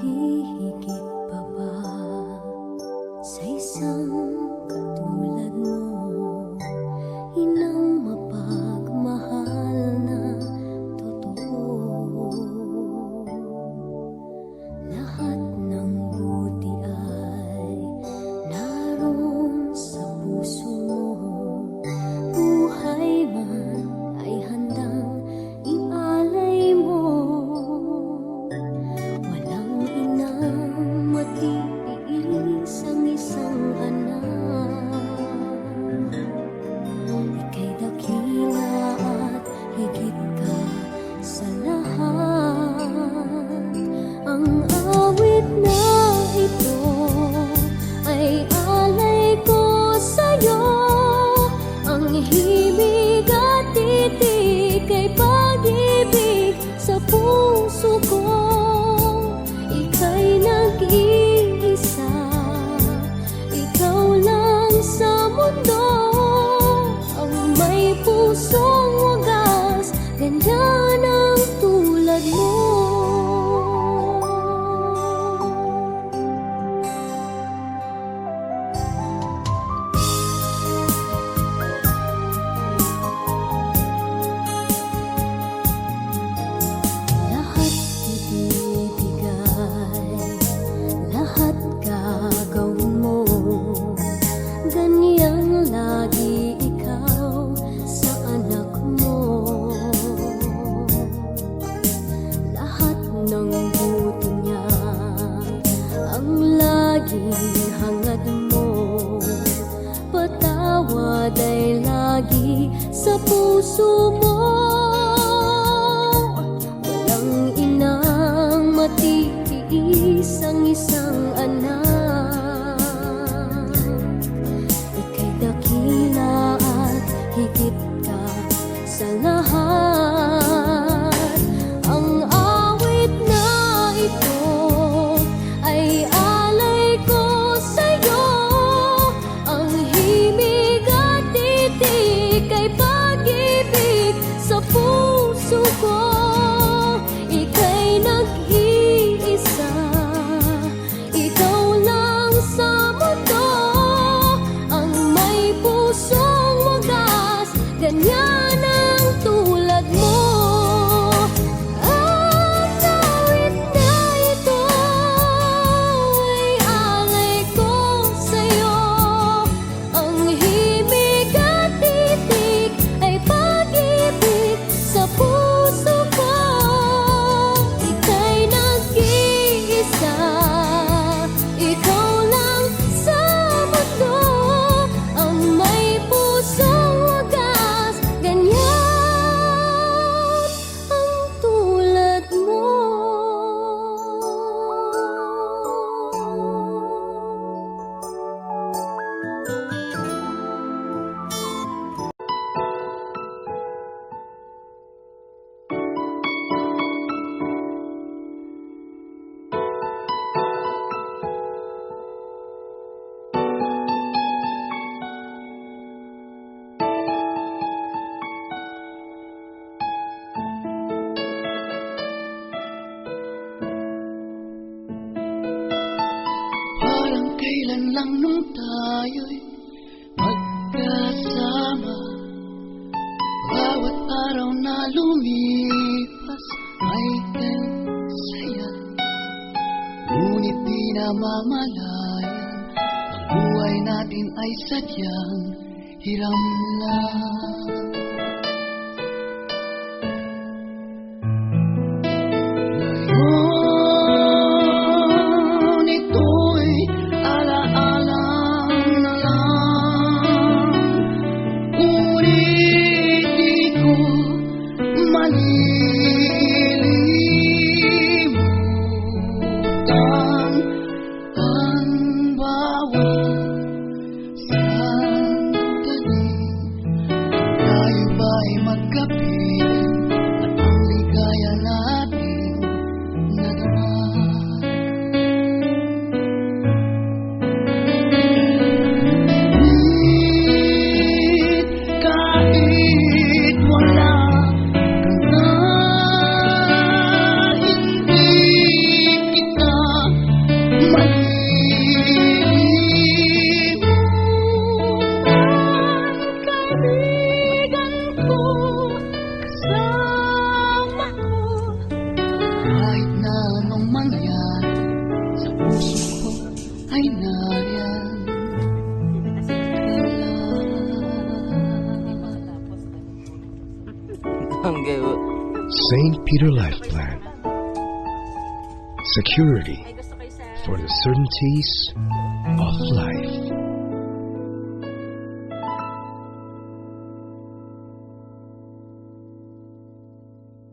hihigit pa ba sa isang katulad mo? Inang mapagmahal na totoo. Lahat ng buti ay naroon sa puso mo. Buhay man ay handang ialay mo. Walang inang matitiis ang isang anak. Ika'y dakila at higit ka sa lahat. Ang awit na ito ay alay ko sa'yo. Ang himig at titik ay pag-ibig sa puso ko. Ika'y nag-iisa, ikaw lang sa mundo. Ang may pusong wagas, ganyan ang tulad mo. Lahat ibibigay, lahat gagawin mo. Ganyang lagi ikaw sa anak mo. Lahat ng buti niya ang laging hangad mo. Patawad ay lagi sa puso mo. Walang inang matitiis ang isang anak. Ika'y dakila at higit ka sa lahat. Ang awit na ito ay alay ko sa'yo. Ang himig at titik ay pag-ibig sa puso ko. Ika'y nag-iisa, ikaw lang sa mundo. Ang may pusong wagas, ganyan ang tulad mo. Ang awit na ito ay alay ko sa'yo. Ang himig at titik ay pag-ibig sa puso ko. Ika'y nag-iisa, ikaw lang sa mundo. Ang may pusong wagas, ganyan ang tulad mo. Parang kailan lang nung tayo'y magkasama. Bawat araw na lumipas ay saya. Ngunit di namamalayan, ang buhay natin ay sadyang hiram lang. Ngayon ito'y alaalang na lang. Ngunit di ko malilimutan ang bawat sandali. St. Peter Life Plan. Security for the certainties of life.